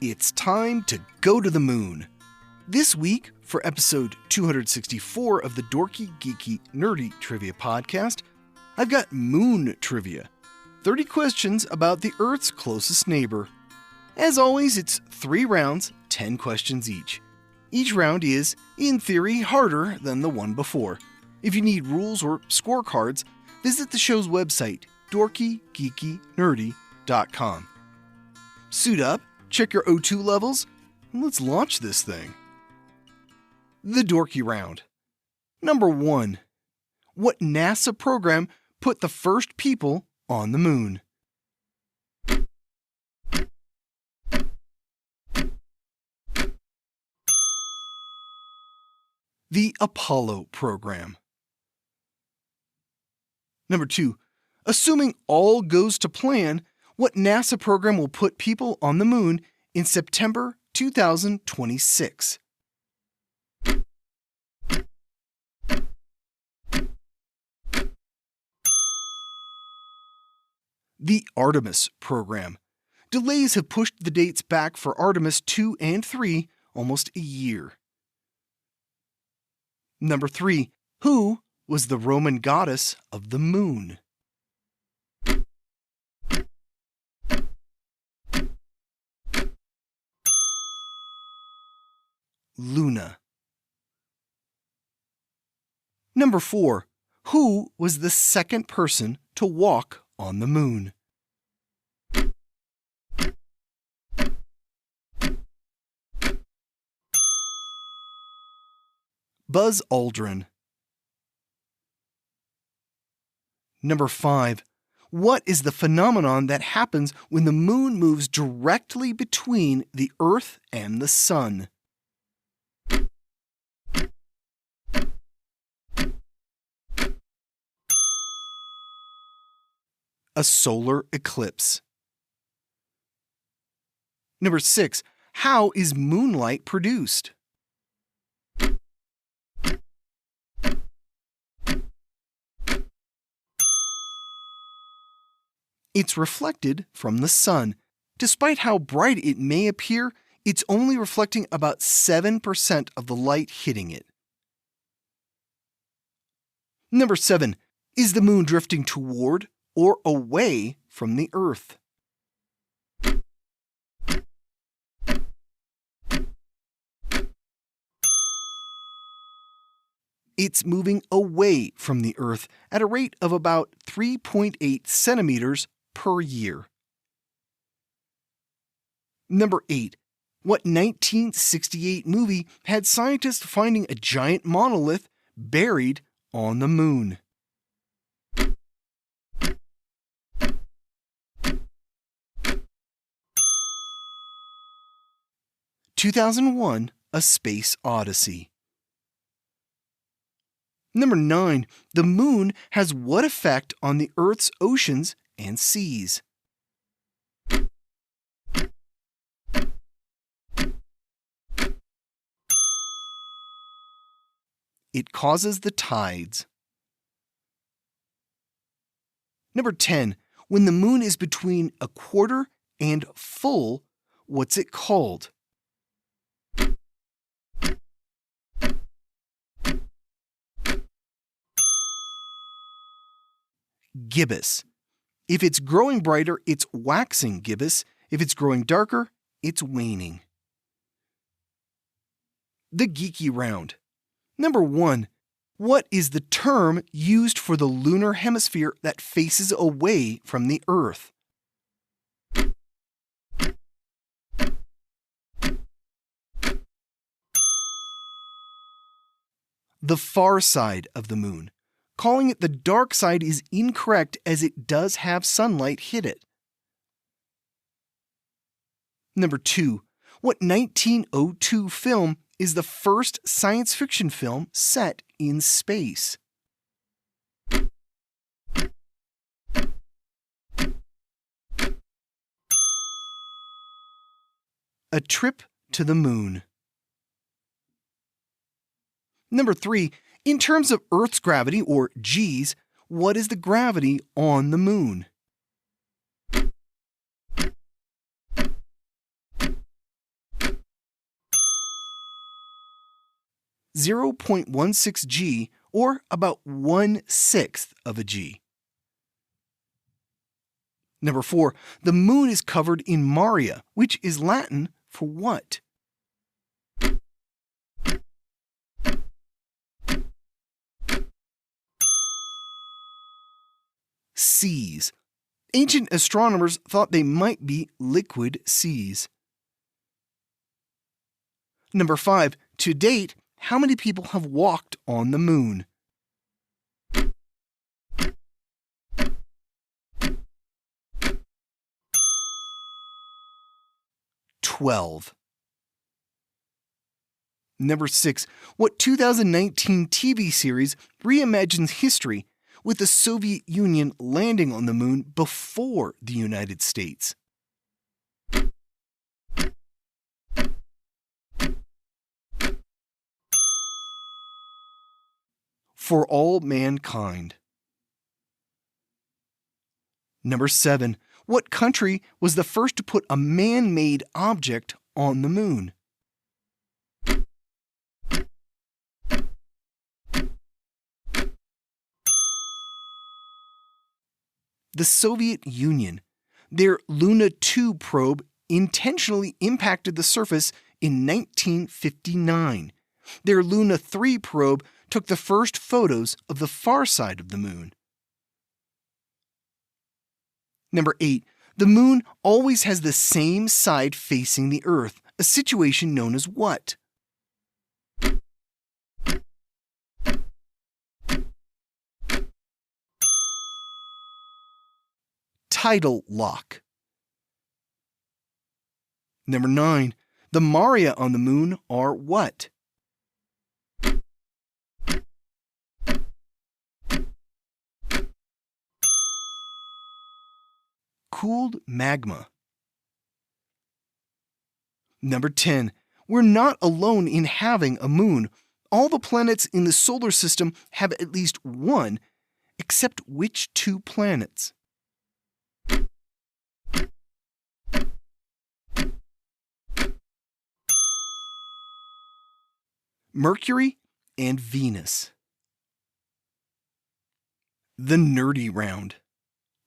It's time to go to the moon. This week, for episode 264 of the Dorky, Geeky, Nerdy Trivia Podcast, I've got moon trivia. 30 questions about the Earth's closest neighbor. As always, it's 3 rounds, 10 questions each. Each round is, in theory, harder than the one before. If you need rules or scorecards, visit the show's website, dorkygeekynerdy.com. Suit up, check your O2 levels, and let's launch this thing. The Dorky Round. Number 1. What NASA program put the first people on the moon? The Apollo program. Number 2. Assuming all goes to plan, what NASA program will put people on the moon in September 2026? The Artemis program. Delays have pushed the dates back for Artemis 2 and 3 almost a year. Number 3. Who was the Roman goddess of the moon? Luna. Number 4. Who was the second person to walk on the moon? Buzz Aldrin. Number 5. What is the phenomenon that happens when the moon moves directly between the Earth and the Sun? A solar eclipse. Number 6. How is moonlight produced? It's reflected from the sun. Despite how bright it may appear, it's only reflecting about 7% of the light hitting it. Number 7. Is the moon drifting toward or away from the Earth? It's moving away from the Earth at a rate of about 3.8 centimeters per year. Number 8. What 1968 movie had scientists finding a giant monolith buried on the moon? 2001: A Space Odyssey. Number 9. The moon has what effect on the Earth's oceans and seas? It causes the tides. Number 10. When the moon is between a quarter and full, what's it called? Gibbous. If it's growing brighter, it's waxing gibbous. If it's growing darker, it's waning. The Geeky Round. Number 1. What is the term used for the lunar hemisphere that faces away from the Earth? The far side of the moon. Calling it the dark side is incorrect as it does have sunlight hit it. Number 2. What 1902 film is the first science fiction film set in space? A Trip to the Moon. Number 3. In terms of Earth's gravity, or G's, what is the gravity on the moon? 0.16 G, or about 1/6 of a G. Number 4, the moon is covered in Maria, which is Latin for what? Seas. Ancient astronomers thought they might be liquid seas. Number 5, to date, how many people have walked on the moon? "12." Number 6, what 2019 TV series reimagines history with the Soviet Union landing on the moon before the United States? For All Mankind. Number 7, what country was the first to put a man-made object on the moon? The Soviet Union. Their Luna 2 probe intentionally impacted the surface in 1959. Their Luna 3 probe took the first photos of the far side of the moon. Number 8, the moon always has the same side facing the Earth, a situation known as what? Tidal lock. Number 9, the Maria on the moon are what? Cooled magma. Number 10, we're not alone in having a moon. All the planets in the solar system have at least one, except which 2 planets? Mercury and Venus. The nerdy round.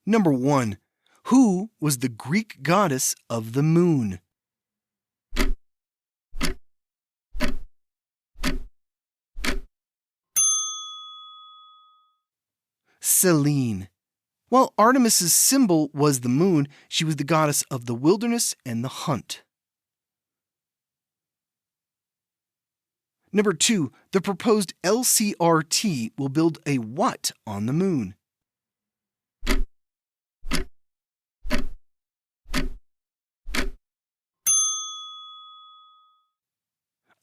Number 1, who was the Greek goddess of the moon? Selene. While Artemis's symbol was the moon, she was the goddess of the wilderness and the hunt. Number 2, the proposed LCRT will build a what on the moon?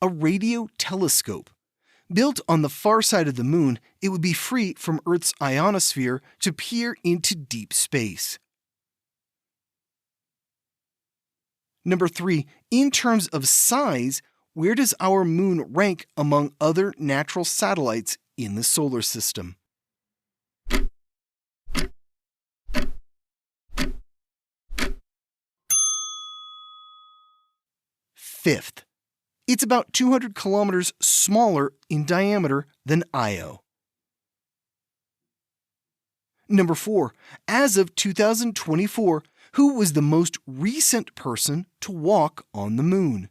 A radio telescope. Built on the far side of the moon, it would be free from Earth's ionosphere to peer into deep space. Number 3, in terms of size, where does our moon rank among other natural satellites in the solar system? Fifth. It's about 200 kilometers smaller in diameter than Io. Number 4, as of 2024, who was the most recent person to walk on the moon?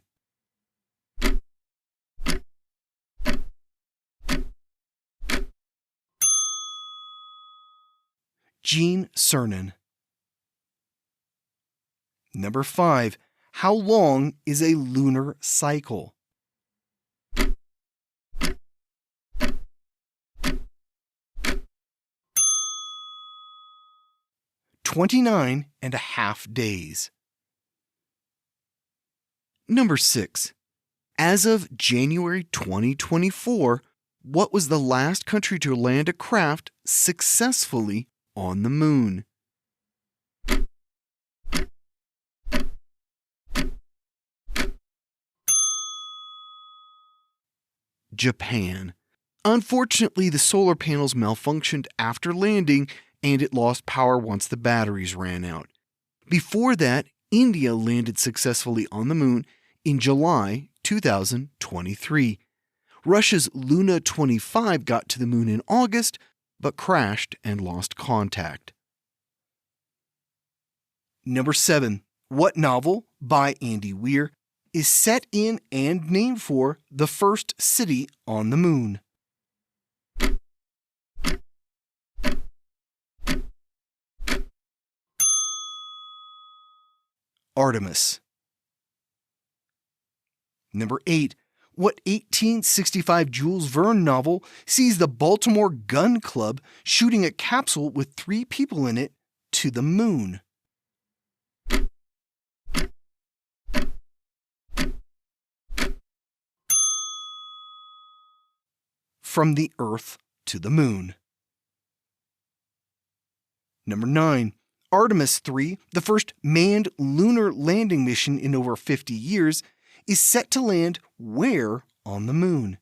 Gene Cernan. Number 5, how long is a lunar cycle? 29.5 days. Number 6. As of January 2024, what was the last country to land a craft successfully on the moon? Japan. Unfortunately, the solar panels malfunctioned after landing and it lost power once the batteries ran out. Before that, India landed successfully on the moon in July 2023. Russia's Luna 25 got to the moon in August, but crashed and lost contact. Number 7. What novel, by Andy Weir, is set in and named for the first city on the moon? Artemis. Number 8. What 1865 Jules Verne novel sees the Baltimore Gun Club shooting a capsule with 3 people in it to the moon? From the Earth to the Moon. Number 9. Artemis 3, the first manned lunar landing mission in over 50 years, is set to land where on the moon?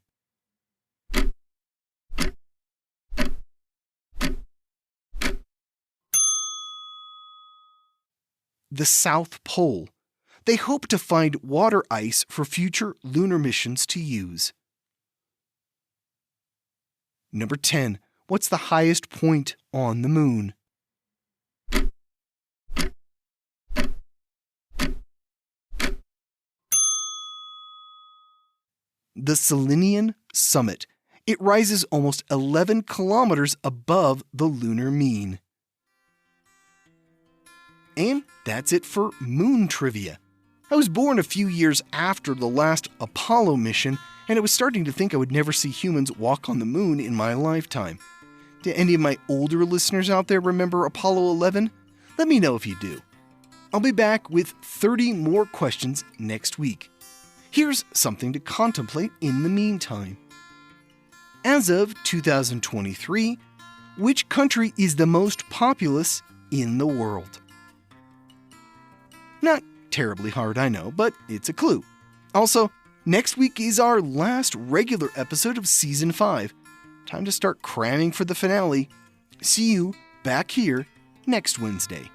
The South Pole. They hope to find water ice for future lunar missions to use. Number 10. What's the highest point on the moon? The Selenian Summit. It rises almost 11 kilometers above the lunar mean. And that's it for moon trivia. I was born a few years after the last Apollo mission, and I was starting to think I would never see humans walk on the moon in my lifetime. Do any of my older listeners out there remember Apollo 11? Let me know if you do. I'll be back with 30 more questions next week. Here's something to contemplate in the meantime. As of 2023, which country is the most populous in the world? Not terribly hard, I know, but it's a clue. Also, next week is our last regular episode of Season 5. Time to start cramming for the finale. See you back here next Wednesday.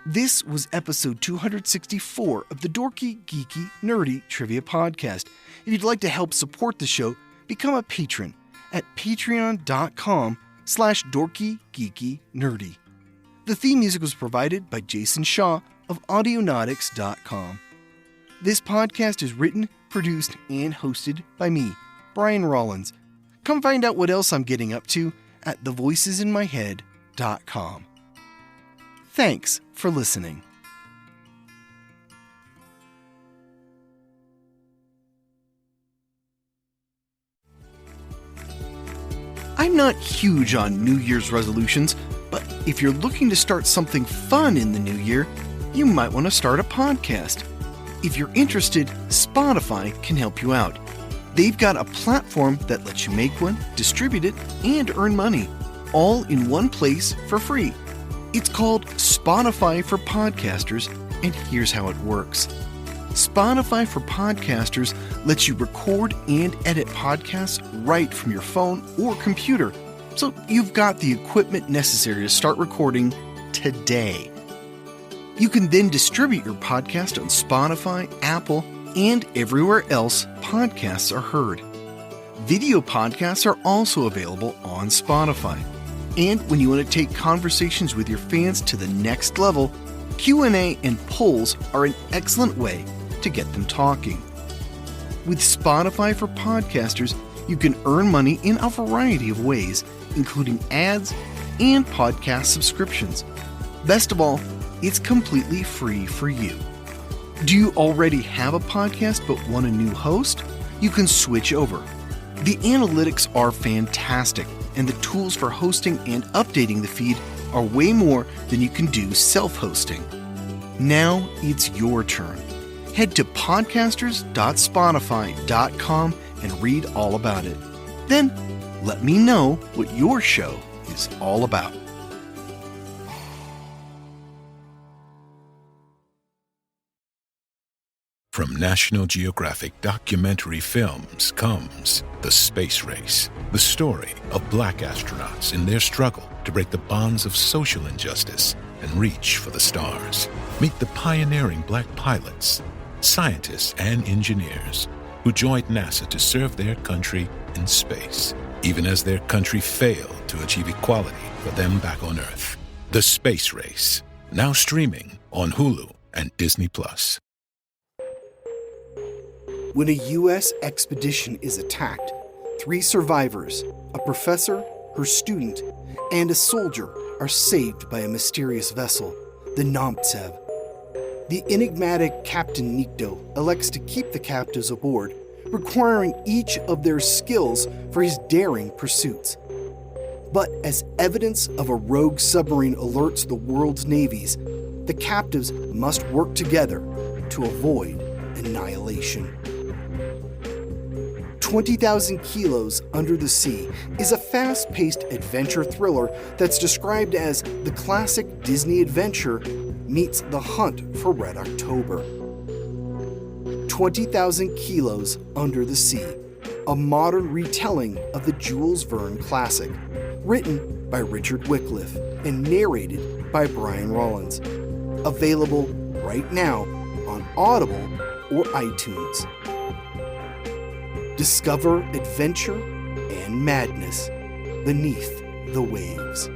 This was episode 264 of the Dorky, Geeky, Nerdy Trivia Podcast. If you'd like to help support the show, become a patron at patreon.com/dorkygeekynerdy. The theme music was provided by Jason Shaw of Audionautics.com. This podcast is written, produced, and hosted by me, Brian Rollins. Come find out what else I'm getting up to at thevoicesinmyhead.com. Thanks for listening. I'm not huge on New Year's resolutions, but if you're looking to start something fun in the new year, you might want to start a podcast. If you're interested, Spotify can help you out. They've got a platform that lets you make one, distribute it, and earn money, all in one place for free. It's called Spotify for Podcasters, and here's how it works. Spotify for Podcasters lets you record and edit podcasts right from your phone or computer, so you've got the equipment necessary to start recording today. You can then distribute your podcast on Spotify, Apple, and everywhere else podcasts are heard. Video podcasts are also available on Spotify. And when you want to take conversations with your fans to the next level, Q&A and polls are an excellent way to get them talking. With Spotify for Podcasters, you can earn money in a variety of ways, including ads and podcast subscriptions. Best of all, it's completely free for you. Do you already have a podcast but want a new host? You can switch over. The analytics are fantastic, and the tools for hosting and updating the feed are way more than you can do self-hosting. Now it's your turn. Head to podcasters.spotify.com and read all about it. Then let me know what your show is all about. From National Geographic Documentary Films comes The Space Race, the story of Black astronauts in their struggle to break the bonds of social injustice and reach for the stars. Meet the pioneering Black pilots, scientists, and engineers who joined NASA to serve their country in space, even as their country failed to achieve equality for them back on Earth. The Space Race, now streaming on Hulu and Disney+. When a U.S. expedition is attacked, 3 survivors, a professor, her student, and a soldier are saved by a mysterious vessel, the Nomtsev. The enigmatic Captain Nikto elects to keep the captives aboard, requiring each of their skills for his daring pursuits. But as evidence of a rogue submarine alerts the world's navies, the captives must work together to avoid annihilation. 20,000 Kilos Under the Sea is a fast-paced adventure thriller that's described as the classic Disney adventure meets The Hunt for Red October. 20,000 Kilos Under the Sea, a modern retelling of the Jules Verne classic, written by Richard Wycliffe and narrated by Brian Rollins. Available right now on Audible or iTunes. Discover adventure and madness beneath the waves.